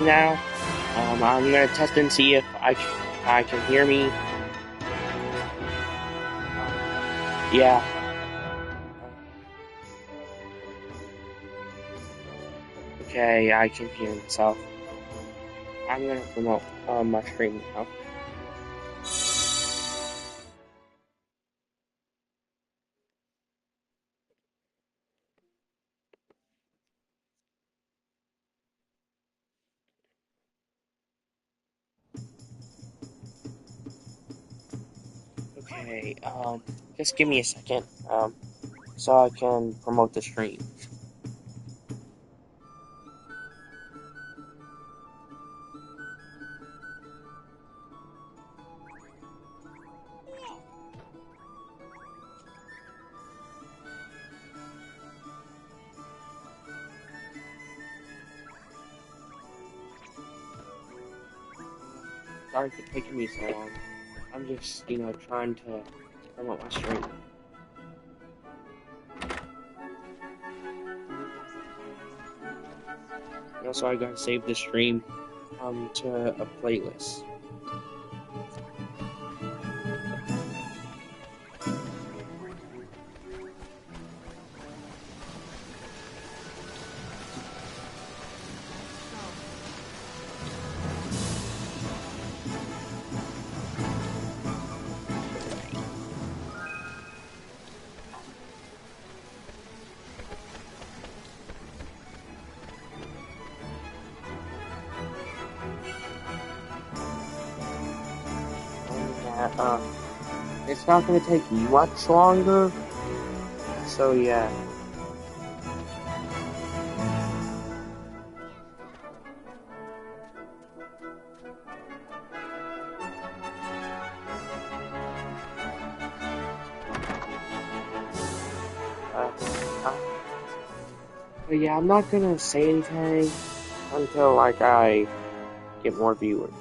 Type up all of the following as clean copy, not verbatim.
now. I'm gonna test and see if I can hear me. Yeah. Okay, I can hear myself. I'm gonna promote my stream now. Okay, just give me a second, so I can promote the stream. Sorry for taking me so long. I'm just, trying to promote my stream. And also, I gotta save the stream, to a playlist. Yeah, it's not gonna take much longer, so yeah. Uh, uh, but yeah, I'm not gonna say anything until, like, I get more viewers.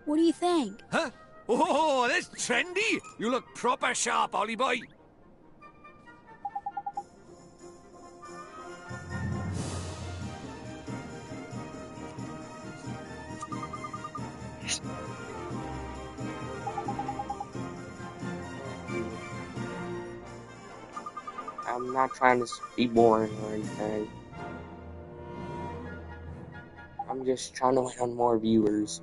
What do you think? Huh? Oh, that's trendy! You look proper sharp, Ollie boy. I'm not trying to be boring or anything. I'm just trying to wait on more viewers.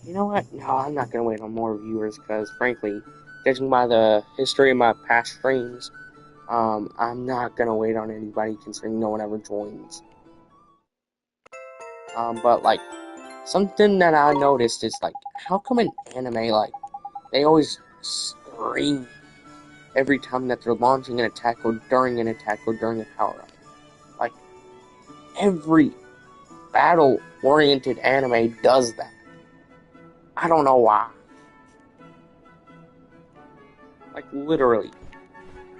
You know what? No, I'm not gonna wait on more viewers because, frankly, judging by the history of my past streams, I'm not gonna wait on anybody considering no one ever joins. But like, something that I noticed is like, how come in anime, like, they always scream every time that they're launching an attack or during an attack or during a power-up? Like, every battle-oriented anime does that. I don't know why. Like, literally.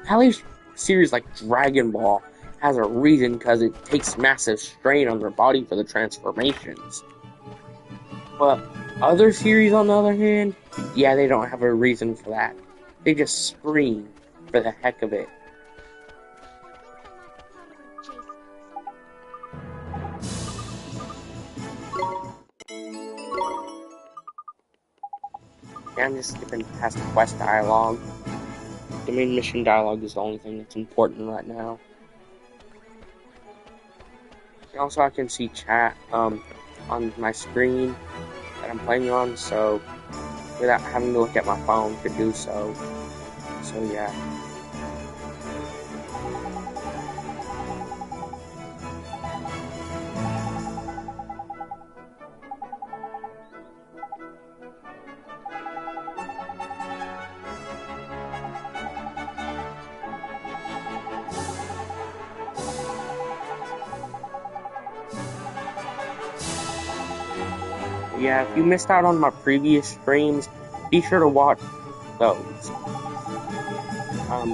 At least series like Dragon Ball has a reason because it takes massive strain on their body for the transformations. But other series, on the other hand, yeah, they don't have a reason for that. They just scream for the heck of it. Yeah, I'm just skipping past the quest dialogue. The main mission dialogue is the only thing that's important right now. Also, I can see chat on my screen that I'm playing on, so without having to look at my phone to do so. So yeah. Yeah, if you missed out on my previous streams, be sure to watch those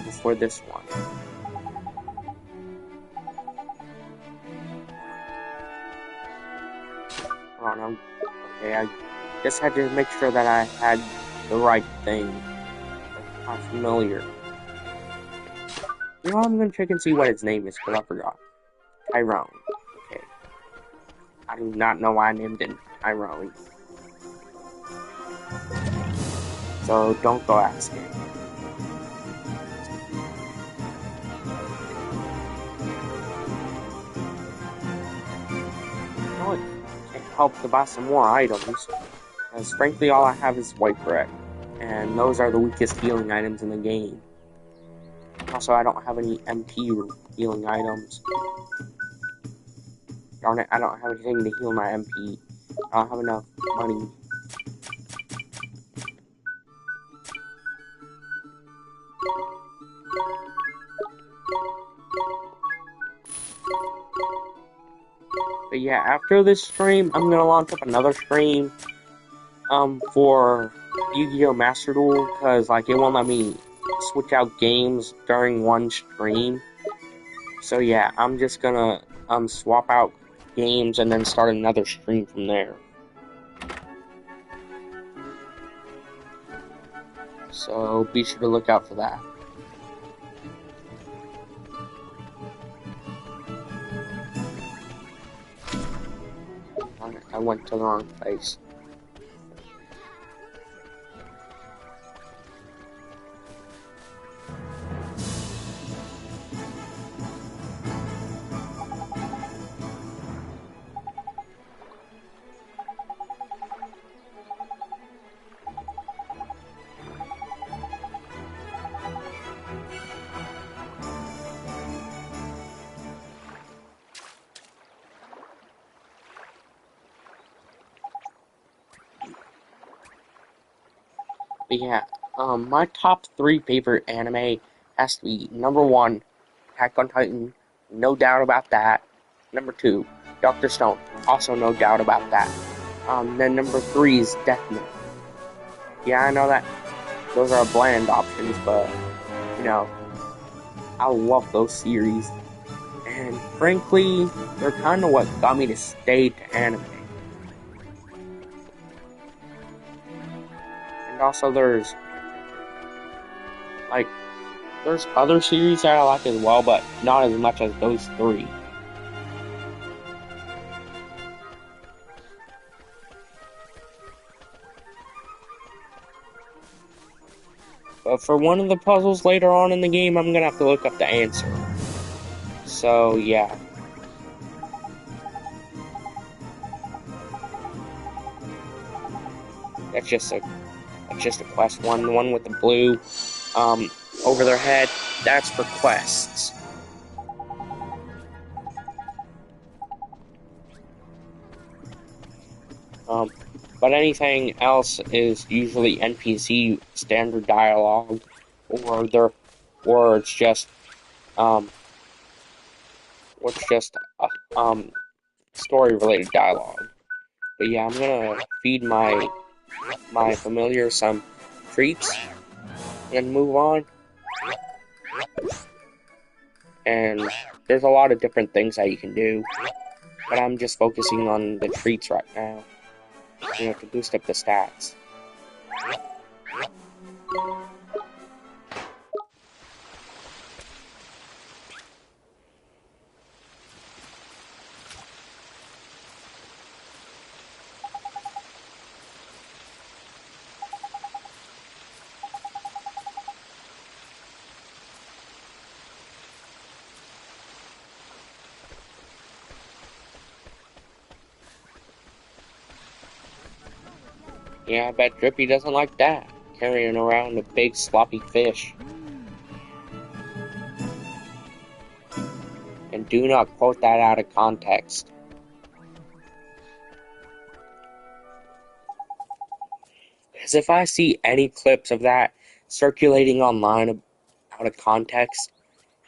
before this one. Hold on, okay, I just had to make sure that I had the right thing. I'm familiar. You know, I'm gonna check and see what its name is, because I forgot. Tyrone. Okay. I do not know why I named it Tyrone. So don't go asking. You know what? Can't help to buy some more items. Because frankly, all I have is white bread. And those are the weakest healing items in the game. Also, I don't have any MP healing items. Darn it, I don't have anything to heal my MP. I don't have enough money. But yeah, after this stream, I'm gonna launch up another stream for Yu-Gi-Oh! Master Duel, because like it won't let me switch out games during one stream. So yeah, I'm just gonna swap out games and then start another stream from there. So be sure to look out for that. I went to the wrong place. But yeah, my top 3 favorite anime has to be number 1, Attack on Titan, no doubt about that. Number 2, Dr. Stone, also no doubt about that. Then number 3 is Death Note. Yeah, I know that those are bland options, but you know, I love those series. And frankly, they're kind of what got me to stay to anime. And also there's other series that I like as well, but not as much as those 3. But for one of the puzzles later on in the game, I'm gonna have to look up the answer. So yeah. That's just a quest one. The one with the blue over their head, that's for quests. But anything else is usually NPC standard dialogue, or it's just story related dialogue. But yeah, I'm gonna feed my familiar some treats and move on. And there's a lot of different things that you can do, but I'm just focusing on the treats right now, to boost up the stats. Yeah, I bet Drippy doesn't like that, carrying around a big sloppy fish. And do not quote that out of context. Because if I see any clips of that circulating online out of context,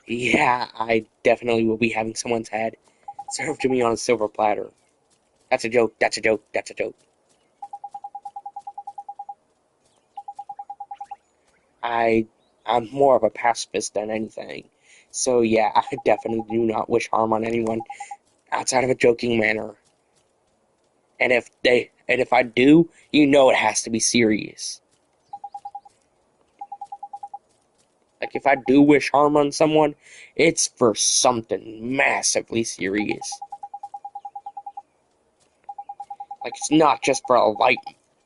yeah, I definitely will be having someone's head served to me on a silver platter. That's a joke, that's a joke, that's a joke. I'm more of a pacifist than anything. So yeah, I definitely do not wish harm on anyone outside of a joking manner. And if I do, you know it has to be serious. Like if I do wish harm on someone, it's for something massively serious. Like it's not just for a light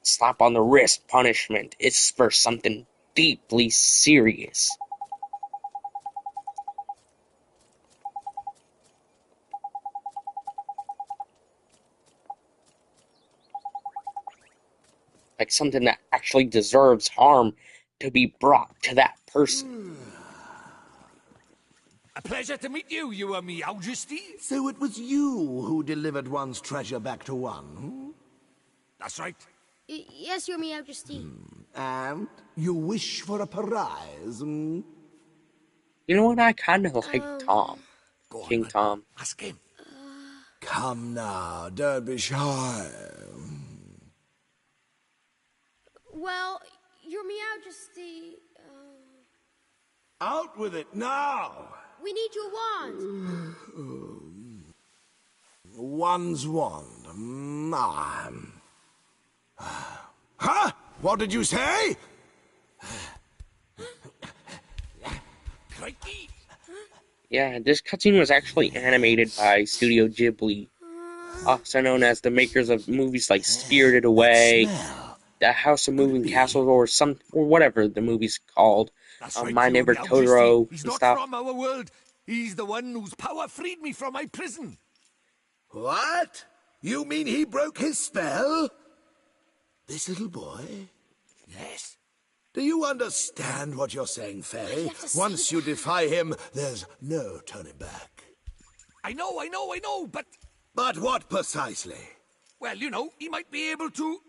slap on the wrist punishment. It's for something deeply serious. Like something that actually deserves harm to be brought to that person. A pleasure to meet you, Your Majesty. So it was you who delivered one's treasure back to one, hmm? That's right. Yes, Your Majesty. And you wish for a prize, hmm? You know what? I kind of like Tom. Go on, King man. Tom. Ask him. Come now, don't be shy. Well, Your Majesty, Out with it now! we need your wand. One's wand. Huh? What did you say? Crikey. Yeah, this cutscene was actually animated by Studio Ghibli, also known as the makers of movies like Spirited Away, Smell. The House of Moving Castles, or whatever the movie's called. That's right, My Your Neighbor Majesty. Totoro He's and not stuff. from our world. He's the one whose power freed me from my prison. What? You mean he broke his spell? This little boy? Yes. Do you understand what you're saying, Fairy? you have to say Once you defy him, there's no turning back. I know, but... But what precisely? Well, you know, he might be able to...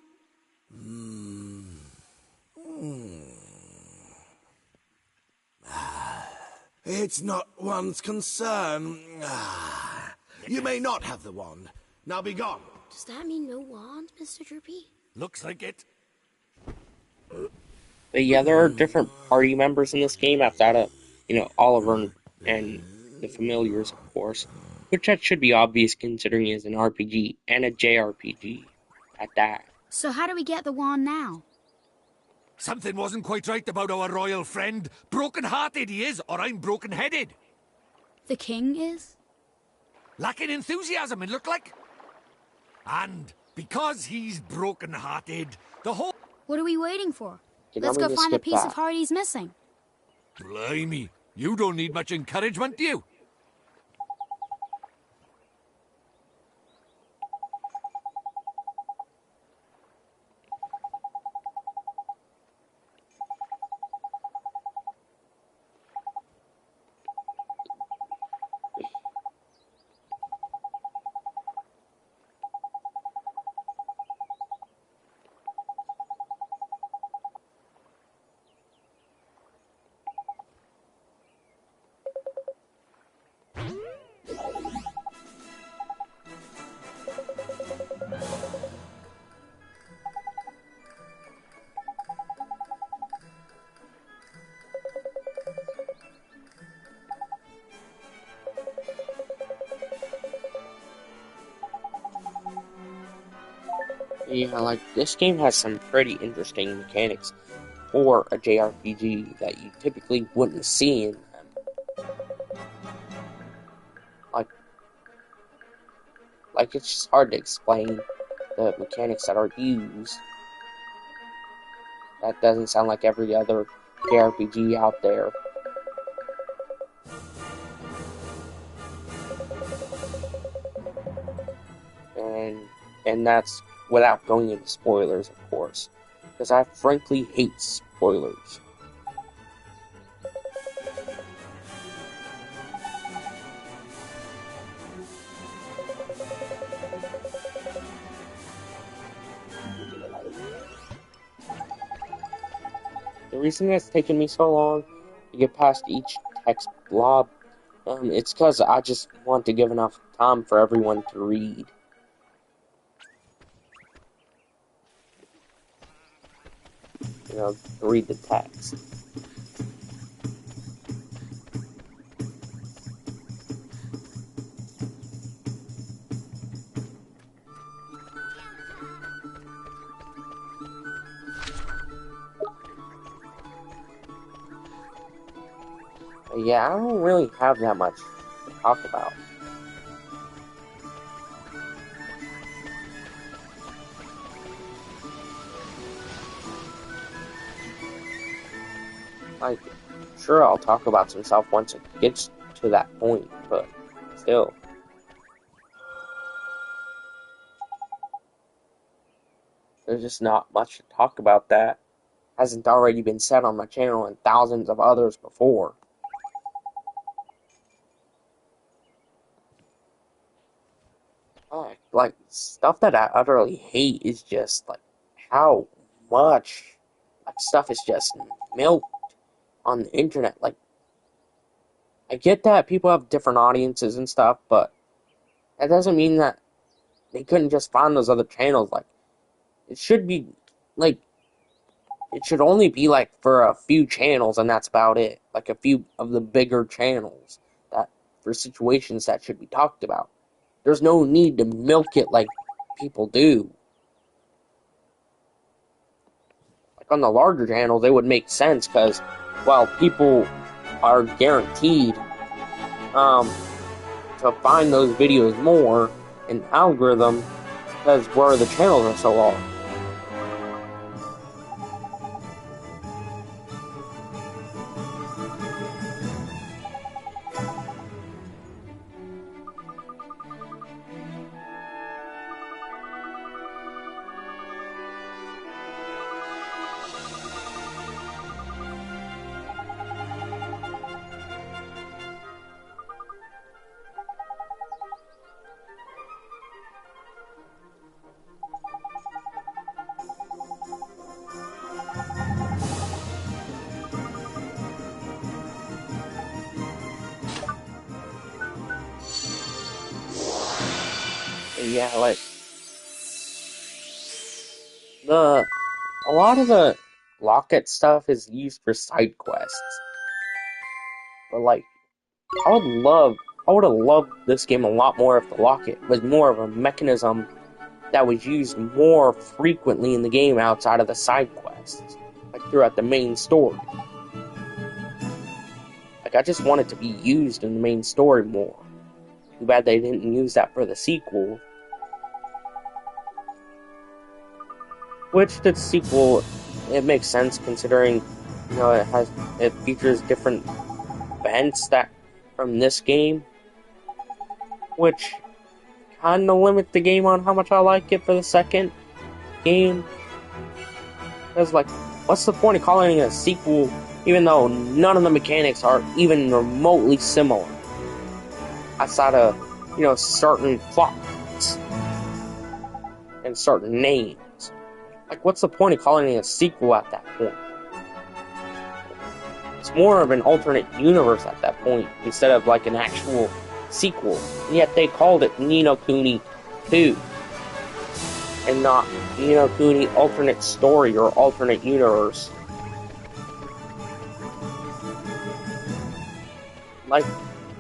It's not one's concern. You may not have the wand. Now be gone. Does that mean no wand, Mr. Droopy? Looks like it. But yeah, there are different party members in this game outside of, Oliver and the familiars, of course. Which that should be obvious considering it's an RPG and a JRPG at that. So how do we get the wand now? Something wasn't quite right about our royal friend. Broken-hearted he is, or I'm broken-headed. The king is? Lacking enthusiasm, it looked like. And because he's broken-hearted, the whole... What are we waiting for? You Let's want go me to find the skip piece that? of heart he's missing. Blimey, you don't need much encouragement, do you? Yeah, like, this game has some pretty interesting mechanics for a JRPG that you typically wouldn't see in them. Like it's just hard to explain the mechanics that are used. That doesn't sound like every other JRPG out there. And that's without going into spoilers, of course, because I frankly hate spoilers. The reason it's taken me so long to get past each text blob, it's because I just want to give enough time for everyone to read. To read the text. But yeah, I don't really have that much to talk about. Like, sure, I'll talk about some stuff once it gets to that point, but still. There's just not much to talk about that hasn't already been said on my channel and thousands of others before. Like, stuff that I utterly hate is just, like, how much, like, stuff is just milked on the internet. Like, I get that people have different audiences and stuff, but that doesn't mean that they couldn't just find those other channels. Like, it should be, like, it should only be, like, for a few channels, and that's about it. Like, a few of the bigger channels that, for situations that should be talked about. There's no need to milk it like people do. Like, on the larger channels, it would make sense, because, well, people are guaranteed, to find those videos more in algorithm, because where the channels are so large. Yeah, like, a lot of the Locket stuff is used for side quests. But, like, I would have loved this game a lot more if the Locket was more of a mechanism that was used more frequently in the game outside of the side quests, like throughout the main story. Like, I just want it to be used in the main story more. Too bad they didn't use that for the sequel. Which, the sequel, it makes sense considering, you know, it features different events that from this game, which kind of limit the game on how much I like it for the second game. Because, like, what's the point of calling it a sequel even though none of the mechanics are even remotely similar? Outside of, you know, certain plots and certain names. Like, what's the point of calling it a sequel at that point? It's more of an alternate universe at that point, instead of, like, an actual sequel. And yet they called it No Kuni 2. And not No Kuni alternate story or alternate universe. Like,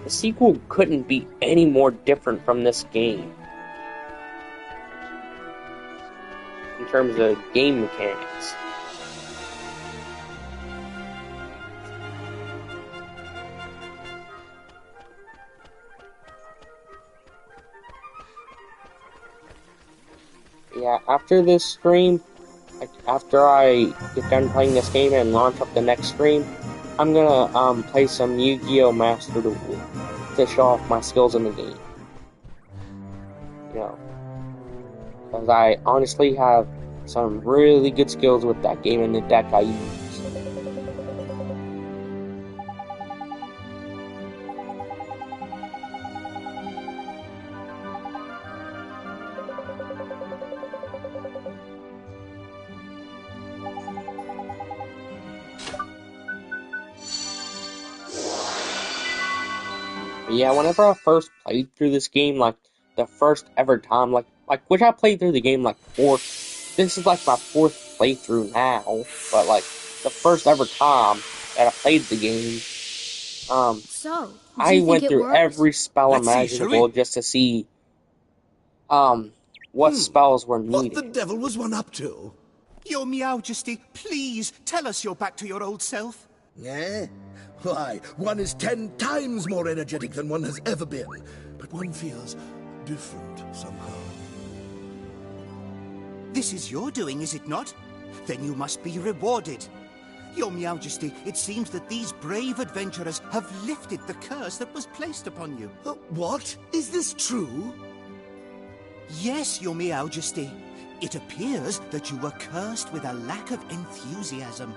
the sequel couldn't be any more different from this game. In terms of game mechanics. Yeah, after this stream, like, after I get done playing this game and launch up the next stream, I'm gonna play some Yu-Gi-Oh! Master Duel to show off my skills in the game. You know, because I honestly have some really good skills with that game and the deck I use. But yeah, whenever I first played through this game, like, the first ever time, like, which I played through the game, like, this is, like, my fourth playthrough now, but, like, the first ever time that I played the game, So, do I you think went it through worked? every spell Let's see, shall imaginable we? just to see, what spells were What the needed. devil was one up to? Your Meow Majesty, please tell us you're back to your old self. Eh? Why, one is 10 times more energetic than one has ever been, but one feels different somehow. This is your doing, is it not? Then you must be rewarded. Your Majesty, it seems that these brave adventurers have lifted the curse that was placed upon you. What? Is this true? Yes, Your Majesty. It appears that you were cursed with a lack of enthusiasm.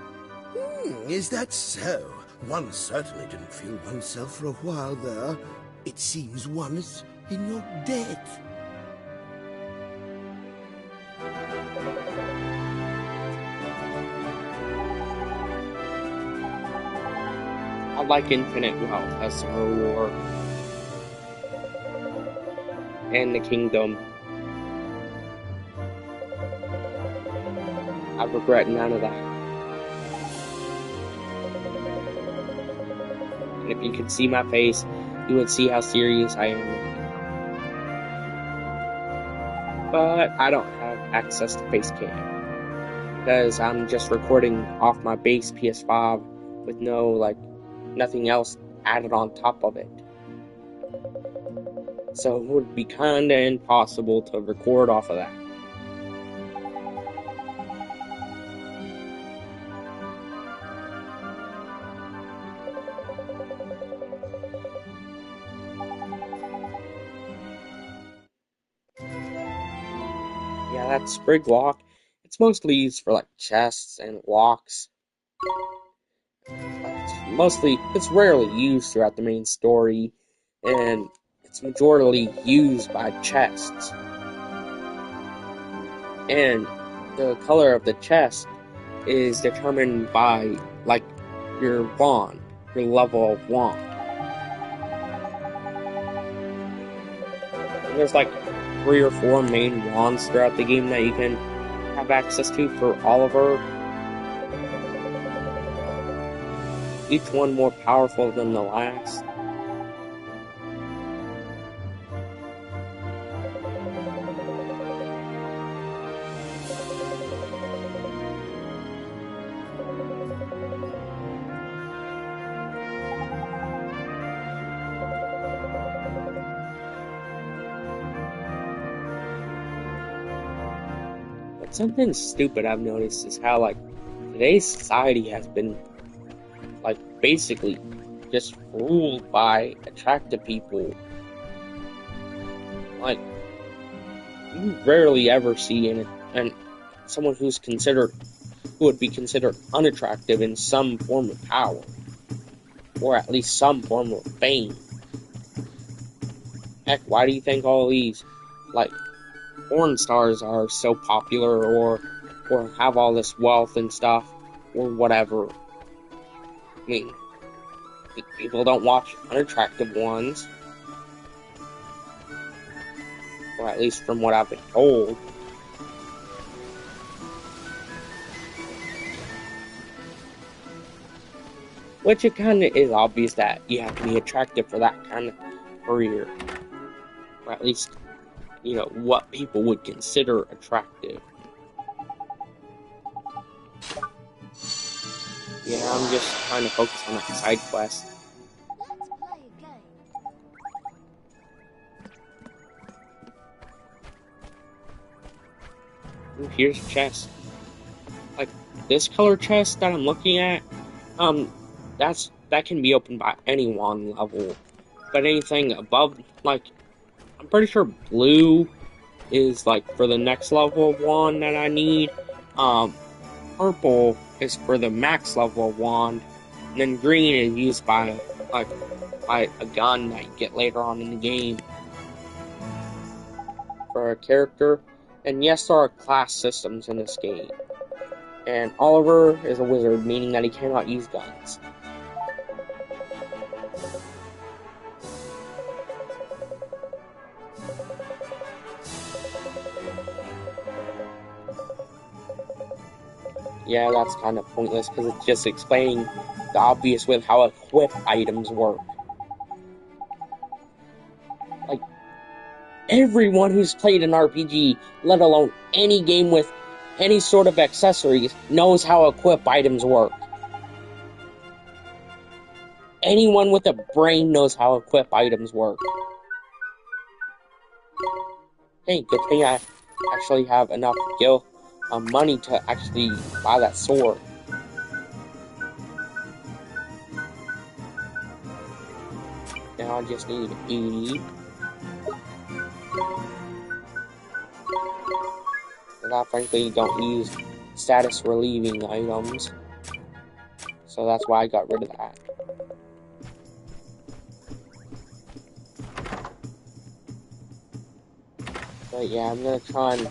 Is that so? One certainly didn't feel oneself for a while there. It seems one is in your debt. I like infinite wealth as a reward. And the kingdom. I regret none of that. And if you could see my face, you would see how serious I am. But I don't have access to Facecam. Because I'm just recording off my base PS5 with nothing else added on top of it. So it would be kinda impossible to record off of that. Yeah, that sprig lock, it's mostly used for like chests and locks. It's rarely used throughout the main story, and it's majorly used by chests. And the color of the chest is determined by, your wand, your level of wand. And there's 3 or 4 main wands throughout the game that you can have access to for Oliver. Each one more powerful than the last. But something stupid I've noticed is how, today's society has been basically just ruled by attractive people. You rarely ever see someone who would be considered unattractive in some form of power, or at least some form of fame. Heck, why do you think all these porn stars are so popular, or have all this wealth and stuff, or whatever? I mean, people don't watch unattractive ones. Or at least from what I've been told. Which it kinda is obvious that you have to be attractive for that kind of career. Or at least, what people would consider attractive. Yeah, I'm just trying to focus on that side quest. Let's play a game. Ooh, here's a chest. This color chest that I'm looking at, that can be opened by any wand level. But anything above, I'm pretty sure blue is for the next level of wand that I need. Purple is for the max level of wand, and then green is used by a gun that you get later on in the game for a character. And yes, there are class systems in this game. And Oliver is a wizard, meaning that he cannot use guns. Yeah, that's kind of pointless, because it's just explaining the obvious with how equip items work. Everyone who's played an RPG, let alone any game with any sort of accessories, knows how equip items work. anyone with a brain knows how equip items work. Hey, good thing I actually have enough money to actually buy that sword. Now I just need 80. And I frankly don't use status relieving items. So that's why I got rid of that. But yeah, I'm gonna try and,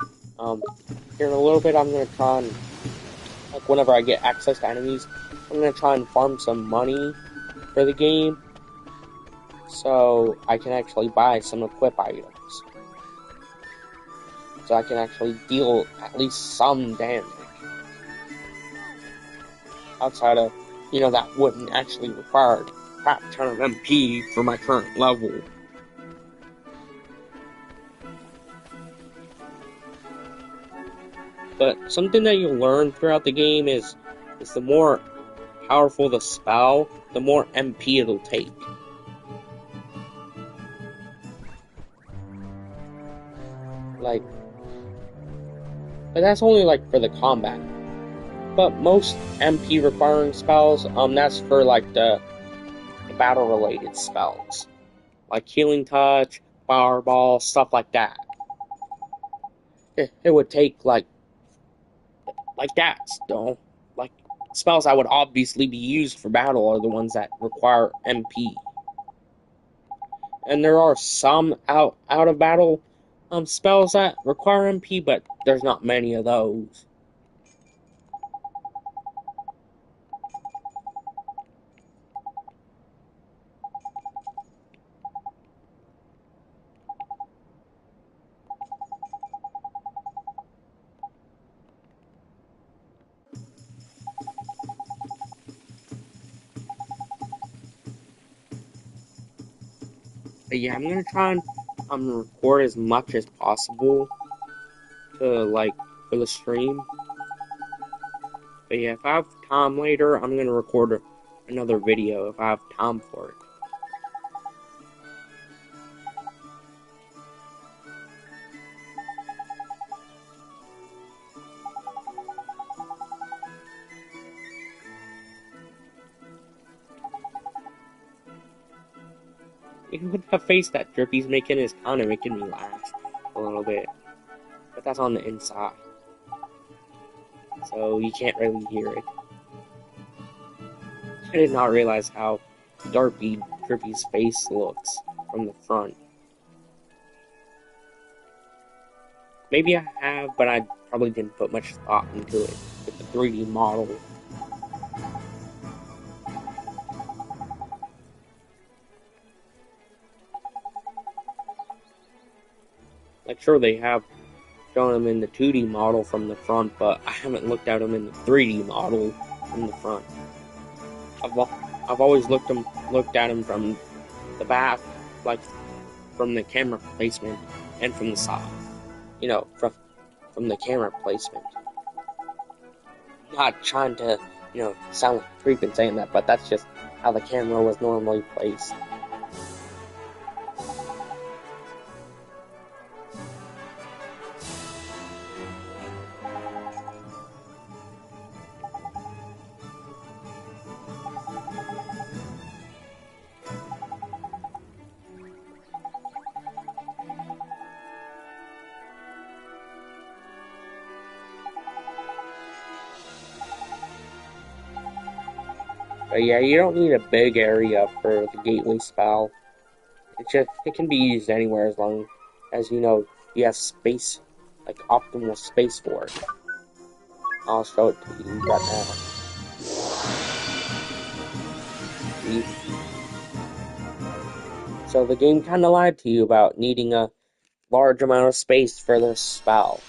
here in a little bit, I'm gonna try and, like, whenever I get access to enemies, I'm gonna try and farm some money for the game, so I can actually buy some equip items. So I can actually deal at least some damage. Outside of, that wouldn't actually require a crap ton of MP for my current level. But something that you'll learn throughout the game is the more powerful the spell, the more MP it'll take. But that's only for the combat. But most MP requiring spells, that's for the battle related spells. Like Healing Touch, Fireball, stuff like that. It would take like that, though. Like, spells that would obviously be used for battle are the ones that require MP. And there are some out of battle spells that require MP, but there's not many of those. But yeah, I'm gonna try and record as much as possible to for the stream. But yeah, if I have time later, I'm gonna record another video if I have time for it. Even with the face that Drippy's making is kind of making me laugh a little bit. But that's on the inside. So you can't really hear it. I did not realize how Drippy's face looks from the front. Maybe I have, but I probably didn't put much thought into it with the 3D model. Sure, they have shown him in the 2D model from the front, but I haven't looked at him in the 3D model from the front. I've always looked at him from the back, from the camera placement, and from the side. From the camera placement. Not trying to, sound like a creep in saying that, but that's just how the camera was normally placed. But yeah, you don't need a big area for the gateway spell. It can be used anywhere as long as you have space, optimal space for it. I'll show it to you right now. See? So the game kinda lied to you about needing a large amount of space for this spell.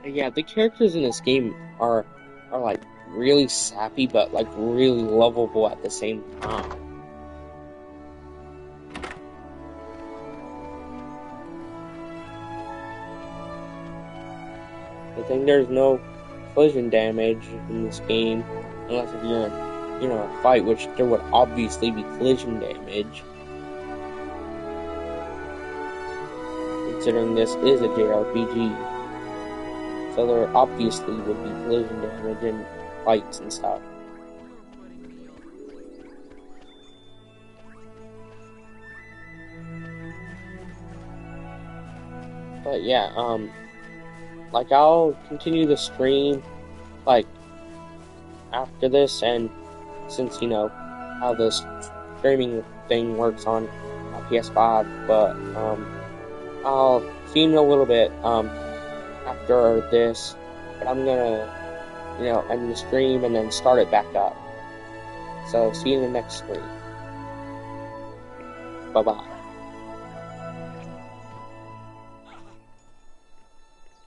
Yeah, the characters in this game are like really sappy, but like really lovable at the same time. I think there's no collision damage in this game, unless if you're in, a fight, which there would obviously be collision damage, considering this is a JRPG. So there obviously would be collision damage in fights and stuff. But yeah, like I'll continue the stream, like, after this, and since how this streaming thing works on PS5, but I'll see you in a little bit after this, but I'm gonna end the stream and then start it back up. So see you in the next stream. Bye bye.